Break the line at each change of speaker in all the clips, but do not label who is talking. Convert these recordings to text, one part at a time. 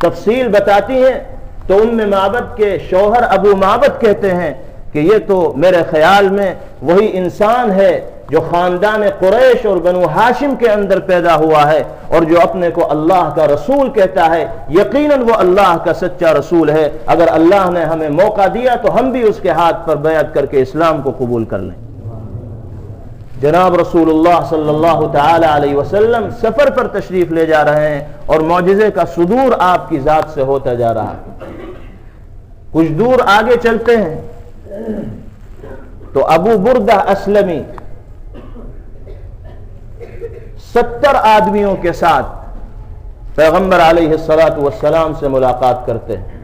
تفصیل بتاتی ہیں تو معبد کے شوہر ابو معبد کہتے ہیں کہ یہ تو میرے خیال میں وہی انسان ہے جو خاندان قریش اور بنو ہاشم کے اندر پیدا ہوا ہے اور جو اپنے کو اللہ کا رسول کہتا ہے. یقیناً وہ اللہ کا سچا رسول ہے. اگر اللہ نے ہمیں موقع دیا تو ہم بھی اس کے ہاتھ پر بیعت کر کے اسلام کو قبول کر لیں. جناب رسول اللہ صلی اللہ تعالی علیہ وسلم سفر پر تشریف لے جا رہے ہیں اور معجزے کا صدور آپ کی ذات سے ہوتا جا رہا ہے. کچھ دور آگے چلتے ہیں تو ابو بردہ اسلمی 70 آدمیوں کے ساتھ پیغمبر علیہ الصلوۃ والسلام سے ملاقات کرتے ہیں.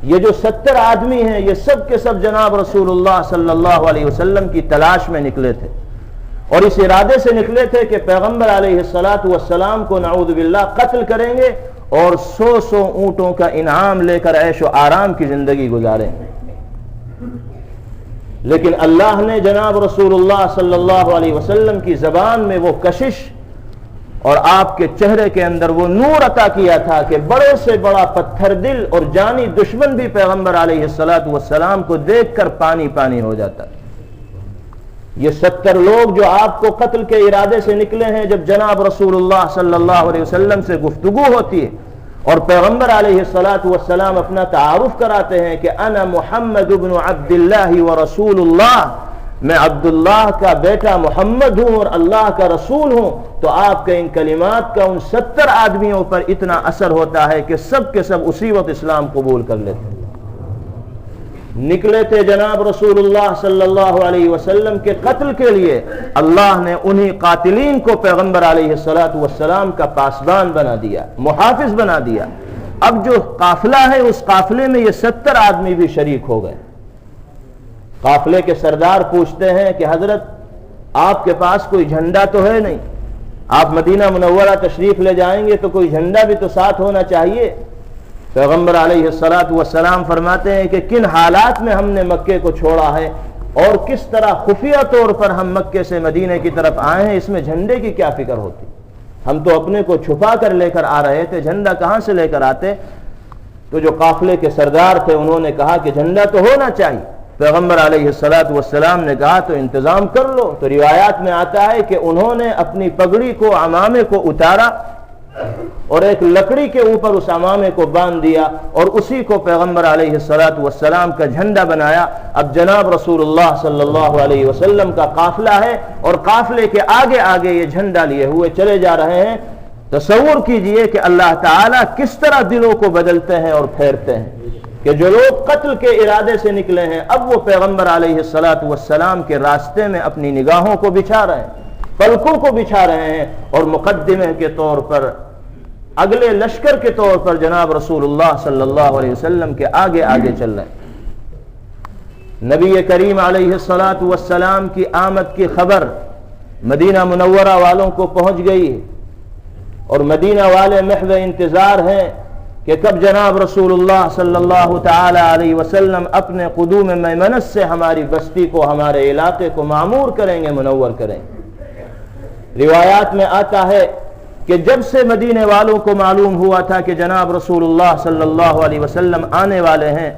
یہ جو 70 آدمی ہیں یہ سب کے سب جناب رسول اللہ صلی اللہ علیہ وسلم کی تلاش میں نکلے تھے اور اس ارادے سے نکلے تھے کہ پیغمبر علیہ الصلوۃ والسلام کو نعوذ باللہ قتل کریں گے اور 100 اونٹوں کا انعام لے کر عیش و آرام کی زندگی گزاریں گے. لیکن اللہ نے جناب رسول اللہ صلی اللہ علیہ وسلم کی زبان میں وہ کشش اور آپ کے چہرے کے اندر وہ نور عطا کیا تھا کہ بڑے سے بڑا پتھر دل اور جانی دشمن بھی پیغمبر علیہ الصلوۃ والسلام کو دیکھ کر پانی پانی ہو جاتا. یہ 70 لوگ جو آپ کو قتل کے ارادے سے نکلے ہیں، جب جناب رسول اللہ صلی اللہ علیہ وسلم سے گفتگو ہوتی ہے اور پیغمبر علیہ الصلوۃ والسلام اپنا تعارف کراتے ہیں کہ انا محمد ابن عبد اللہ ورسول اللہ، میں عبداللہ کا بیٹا محمد ہوں اور اللہ کا رسول ہوں، تو آپ کے ان کلمات کا ان 70 آدمیوں پر اتنا اثر ہوتا ہے کہ سب کے سب اسی وقت اسلام قبول کر لیتے ہیں. نکلے تھے جناب رسول اللہ صلی اللہ علیہ وسلم کے قتل کے لیے. اللہ نے انہی قاتلین کو پیغمبر علیہ الصلوۃ والسلام کا پاسبان بنا دیا، محافظ بنا دیا. اب جو قافلہ ہے اس قافلے میں یہ 70 آدمی بھی شریک ہو گئے. قافلے کے سردار پوچھتے ہیں کہ حضرت آپ کے پاس کوئی جھنڈا تو ہے نہیں، آپ مدینہ منورہ تشریف لے جائیں گے تو کوئی جھنڈا بھی تو ساتھ ہونا چاہیے. پیغمبر علیہ الصلوۃ والسلام فرماتے ہیں کہ کن حالات میں ہم نے مکے کو چھوڑا ہے اور کس طرح خفیہ طور پر ہم مکے سے مدینے کی طرف آئے ہیں، اس میں جھنڈے کی کیا فکر ہوتی؟ ہم تو اپنے کو چھپا کر لے کر آ رہے تھے، جھنڈا کہاں سے لے کر آتے؟ تو جو قافلے کے سردار تھے انہوں نے کہا کہ جھنڈا تو ہونا چاہیے. پیغمبر علیہ الصلوۃ والسلام نے کہا تو انتظام کر لو. تو روایات میں آتا ہے کہ انہوں نے اپنی پگڑی کو، عمامے کو اتارا اور ایک لکڑی کے اوپر اس عمامے کو باندھ دیا اور اسی کو پیغمبر علیہ الصلوۃ والسلام کا جھنڈا بنایا. اب جناب رسول اللہ صلی اللہ علیہ وسلم کا قافلہ ہے اور قافلے کے آگے آگے یہ جھنڈا لیے ہوئے چلے جا رہے ہیں. تصور کیجئے کہ اللہ تعالیٰ کس طرح دلوں کو بدلتے ہیں اور پھیرتے ہیں کہ جو لوگ قتل کے ارادے سے نکلے ہیں اب وہ پیغمبر علیہ الصلوۃ والسلام کے راستے میں اپنی نگاہوں کو بچھا رہے ہیں، پلکوں کو بچھا رہے ہیں اور مقدمے کے طور پر، اگلے لشکر کے طور پر جناب رسول اللہ صلی اللہ علیہ وسلم کے آگے آگے چل رہے ہیں. نبی کریم علیہ الصلوۃ والسلام کی آمد کی خبر مدینہ منورہ والوں کو پہنچ گئی ہے اور مدینہ والے محو انتظار ہیں کہ کب جناب رسول اللہ صلی اللہ تعالی علیہ وسلم اپنے قدوم میمنت سے ہماری بستی کو، ہمارے علاقے کو معمور کریں گے، منور کریں گے. روایات میں آتا ہے کہ جب سے مدینے والوں کو معلوم ہوا تھا کہ جناب رسول اللہ صلی اللہ علیہ وسلم آنے والے ہیں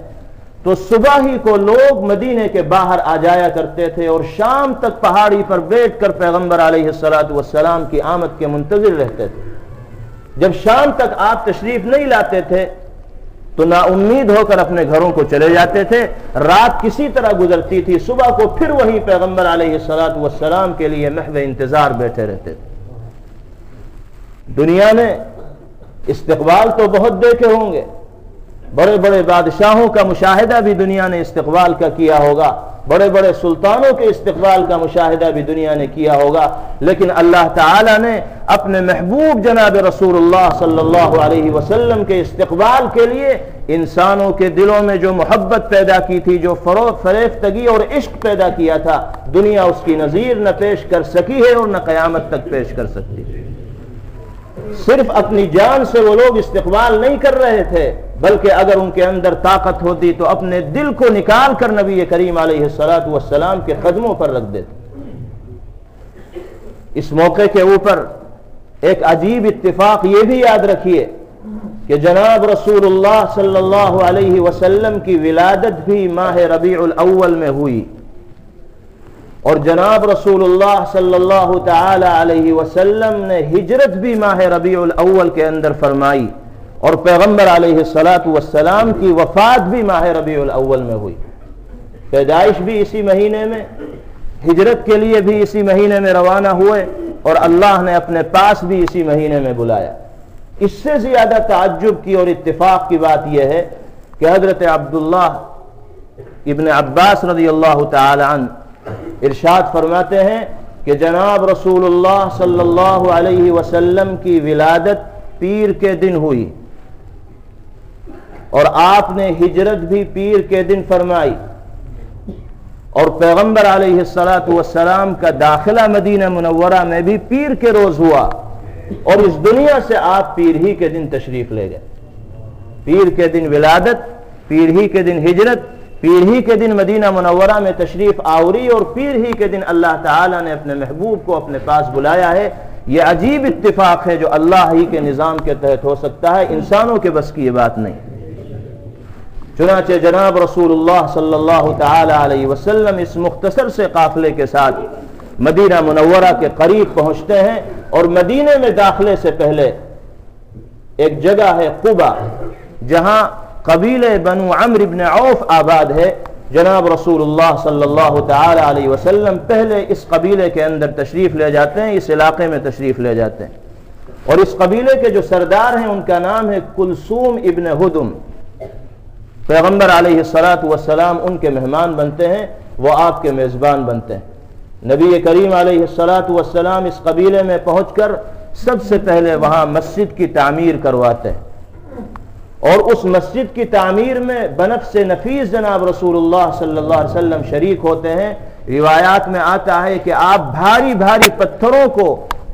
تو صبح ہی کو لوگ مدینے کے باہر آ جایا کرتے تھے اور شام تک پہاڑی پر بیٹھ کر پیغمبر علیہ الصلوۃ والسلام کی آمد کے منتظر رہتے تھے. جب شام تک آپ تشریف نہیں لاتے تھے تو نا امید ہو کر اپنے گھروں کو چلے جاتے تھے. رات کسی طرح گزرتی تھی، صبح کو پھر وہی پیغمبر علیہ الصلوۃ والسلام کے لیے محو انتظار بیٹھے رہتے تھے. دنیا نے استقبال تو بہت دیکھے ہوں گے، بڑے بڑے بادشاہوں کا مشاہدہ بھی دنیا نے استقبال کا کیا ہوگا، بڑے بڑے سلطانوں کے استقبال کا مشاہدہ بھی دنیا نے کیا ہوگا، لیکن اللہ تعالی نے اپنے محبوب جناب رسول اللہ صلی اللہ علیہ وسلم کے استقبال کے لیے انسانوں کے دلوں میں جو محبت پیدا کی تھی، جو فریفتگی اور عشق پیدا کیا تھا، دنیا اس کی نظیر نہ پیش کر سکی ہے اور نہ قیامت تک پیش کر سکتی ہے. صرف اپنی جان سے وہ لوگ استقبال نہیں کر رہے تھے، بلکہ اگر ان کے اندر طاقت ہوتی تو اپنے دل کو نکال کر نبی کریم علیہ الصلوۃ والسلام کے قدموں پر رکھ دیتے. اس موقع کے اوپر ایک عجیب اتفاق یہ بھی یاد رکھیے کہ جناب رسول اللہ صلی اللہ علیہ وسلم کی ولادت بھی ماہ ربیع الاول میں ہوئی، اور جناب رسول اللہ صلی اللہ تعالی علیہ وسلم نے ہجرت بھی ماہ ربیع الاول کے اندر فرمائی، اور پیغمبر علیہ الصلاۃ والسلام کی وفات بھی ماہ ربیع الاول میں ہوئی۔ پیدائش بھی اسی مہینے میں، ہجرت کے لیے بھی اسی مہینے میں روانہ ہوئے، اور اللہ نے اپنے پاس بھی اسی مہینے میں بلایا۔ اس سے زیادہ تعجب کی اور اتفاق کی بات یہ ہے کہ حضرت عبداللہ ابن عباس رضی اللہ تعالی عنہ ارشاد فرماتے ہیں کہ جناب رسول اللہ صلی اللہ علیہ وسلم کی ولادت پیر کے دن ہوئی، اور آپ نے ہجرت بھی پیر کے دن فرمائی، اور پیغمبر علیہ الصلاۃ والسلام کا داخلہ مدینہ منورہ میں بھی پیر کے روز ہوا، اور اس دنیا سے آپ پیر ہی کے دن تشریف لے گئے۔ پیر کے دن ولادت، پیر ہی کے دن ہجرت، پیر ہی کے دن مدینہ منورہ میں تشریف آوری، اور پیر ہی کے دن اللہ تعالیٰ نے اپنے محبوب کو اپنے پاس بلایا ہے۔ یہ عجیب اتفاق ہے جو اللہ ہی کے نظام کے تحت ہو سکتا ہے، انسانوں کے بس کی یہ بات نہیں۔ چنانچہ جناب رسول اللہ صلی اللہ تعالی علیہ وسلم اس مختصر سے قافلے کے ساتھ مدینہ منورہ کے قریب پہنچتے ہیں، اور مدینے میں داخلے سے پہلے ایک جگہ ہے قبا، جہاں قبیلہ بنو عمرو بن عوف آباد ہے۔ جناب رسول اللہ صلی اللہ تعالی علیہ وسلم پہلے اس قبیلے کے اندر تشریف لے جاتے ہیں، اس علاقے میں تشریف لے جاتے ہیں، اور اس قبیلے کے جو سردار ہیں ان کا نام ہے کلثوم ابن ہدم۔ پیغمبر علیہ الصلاۃ والسلام ان کے مہمان بنتے ہیں، وہ آپ کے میزبان بنتے ہیں۔ نبی کریم علیہ الصلاۃ والسلام اس قبیلے میں پہنچ کر سب سے پہلے وہاں مسجد کی تعمیر کرواتے ہیں، اور اس مسجد کی تعمیر میں بنفس نفیس جناب رسول اللہ صلی اللہ علیہ وسلم شریک ہوتے ہیں۔ روایات میں آتا ہے کہ آپ بھاری بھاری پتھروں کو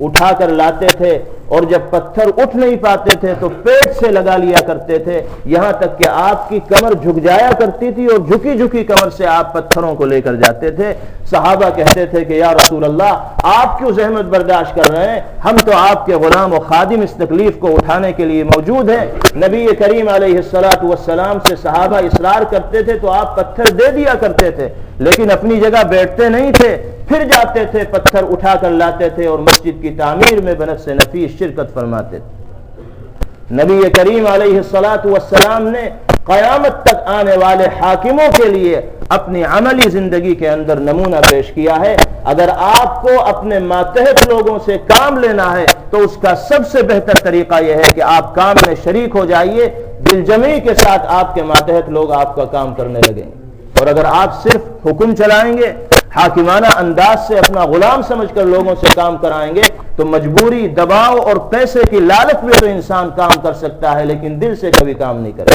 اٹھا کر لاتے تھے، اور جب پتھر اٹھ نہیں پاتے تھے تو پیٹ سے لگا لیا کرتے تھے، یہاں تک کہ آپ کی کمر جھک جایا کرتی تھی، اور جھکی جھکی کمر سے آپ پتھروں کو لے کر جاتے تھے۔ صحابہ کہتے تھے کہ یا رسول اللہ، آپ کیوں زحمت برداشت کر رہے ہیں؟ ہم تو آپ کے غلام و خادم اس تکلیف کو اٹھانے کے لیے موجود ہیں۔ نبی کریم علیہ الصلاۃ والسلام سے صحابہ اصرار کرتے تھے تو آپ پتھر دے دیا کرتے تھے، لیکن اپنی جگہ بیٹھتے نہیں تھے، پھر جاتے تھے، پتھر اٹھا کر لاتے تھے، اور مسجد کی تعمیر میں بنفس نفیس شرکت فرماتے تھے۔ نبی کریم علیہ الصلاۃ والسلام نے قیامت تک آنے والے حاکموں کے لیے اپنی عملی زندگی کے اندر نمونہ پیش کیا ہے۔ اگر آپ کو اپنے ماتحت لوگوں سے کام لینا ہے تو اس کا سب سے بہتر طریقہ یہ ہے کہ آپ کام میں شریک ہو جائیے، دل جمعی کے ساتھ آپ کے ماتحت لوگ آپ کا کام کرنے لگیں گے۔ اور اگر آپ صرف حکم چلائیں گے، حاکمانہ انداز سے اپنا غلام سمجھ کر لوگوں سے کام کرائیں گے، تو مجبوری، دباؤ اور پیسے کی لالچ میں تو انسان کام کر سکتا ہے، لیکن دل سے کبھی کام نہیں کرے۔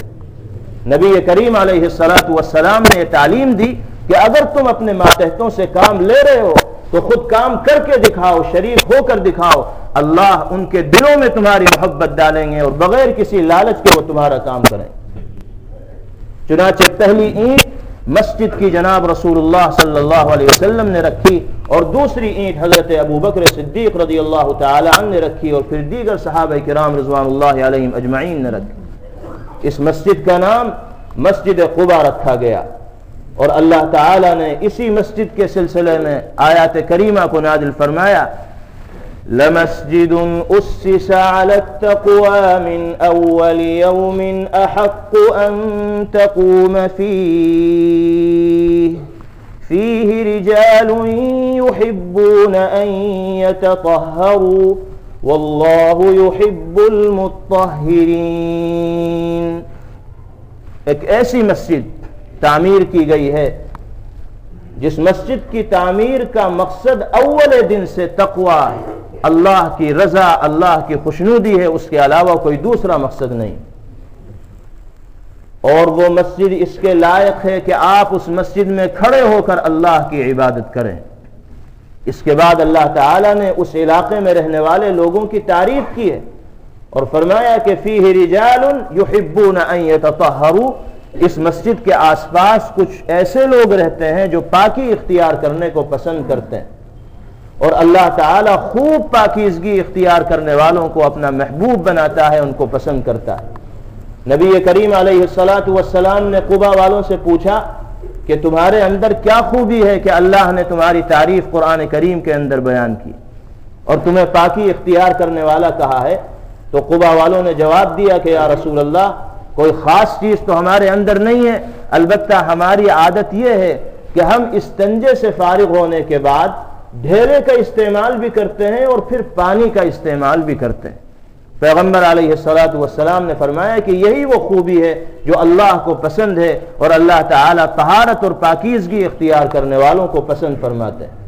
نبی کریم علیہ الصلاۃ والسلام نے یہ تعلیم دی کہ اگر تم اپنے ماتحتوں سے کام لے رہے ہو تو خود کام کر کے دکھاؤ، شریک ہو کر دکھاؤ، اللہ ان کے دلوں میں تمہاری محبت ڈالیں گے، اور بغیر کسی لالچ کے وہ تمہارا کام کریں۔ چنانچہ پہلی اینٹ مسجد کی جناب رسول اللہ صلی اللہ علیہ وسلم نے رکھی، اور دوسری اینٹ حضرت ابوبکر صدیق رضی اللہ تعالی عنہ نے رکھی، اور پھر دیگر صحابہ کرام رضوان اللہ علیہم اجمعین نے رکھی۔ اس مسجد کا نام مسجد قباء رکھا گیا، اور اللہ تعالی نے اسی مسجد کے سلسلے میں آیات کریمہ کو نازل فرمایا، لَمَسْجِدٌ أُسِّسَ عَلَى التَّقْوَى مِنْ أَوَّلِ يَوْمٍ أَحَقُّ أَن تَقُومَ فِيهِ رِجَالٌ يُحِبُّونَ أَن يَتَطَهَّرُوا وَاللَّهُ يُحِبُّ الْمُطَّهِّرِينَ۔ ایک ایسی مسجد تعمیر کی گئی ہے جس مسجد کی تعمیر کا مقصد اول دن سے تقوی، اللہ کی رضا، اللہ کی خوشنودی ہے، اس کے علاوہ کوئی دوسرا مقصد نہیں۔ اور وہ مسجد اس کے لائق ہے کہ آپ اس مسجد میں کھڑے ہو کر اللہ کی عبادت کریں۔ اس کے بعد اللہ تعالیٰ نے اس علاقے میں رہنے والے لوگوں کی تعریف کی ہے، اور فرمایا کہ فیہ رجال یحبون ان یتطہروا، اس مسجد کے آس پاس کچھ ایسے لوگ رہتے ہیں جو پاکی اختیار کرنے کو پسند کرتے ہیں، اور اللہ تعالیٰ خوب پاکیزگی اختیار کرنے والوں کو اپنا محبوب بناتا ہے، ان کو پسند کرتا ہے۔ نبی کریم علیہ الصلاۃ والسلام نے قبا والوں سے پوچھا کہ تمہارے اندر کیا خوبی ہے کہ اللہ نے تمہاری تعریف قرآن کریم کے اندر بیان کی اور تمہیں پاکی اختیار کرنے والا کہا ہے؟ تو قبا والوں نے جواب دیا کہ یا رسول اللہ، کوئی خاص چیز تو ہمارے اندر نہیں ہے، البتہ ہماری عادت یہ ہے کہ ہم استنجے سے فارغ ہونے کے بعد ڈھیلے کا استعمال بھی کرتے ہیں اور پھر پانی کا استعمال بھی کرتے ہیں۔ پیغمبر علیہ الصلاۃ والسلام نے فرمایا کہ یہی وہ خوبی ہے جو اللہ کو پسند ہے، اور اللہ تعالی طہارت اور پاکیزگی اختیار کرنے والوں کو پسند فرماتے ہیں۔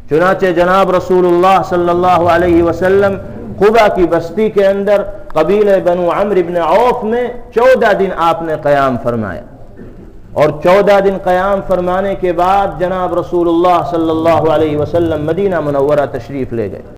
چنانچہ جناب رسول اللہ صلی اللہ علیہ وسلم قبا کی بستی کے اندر قبیلہ بنو عمرو بن عوف میں 14 دن آپ نے قیام فرمایا، اور 14 دن قیام فرمانے کے بعد جناب رسول اللہ صلی اللہ علیہ وسلم مدینہ منورہ تشریف لے گئے۔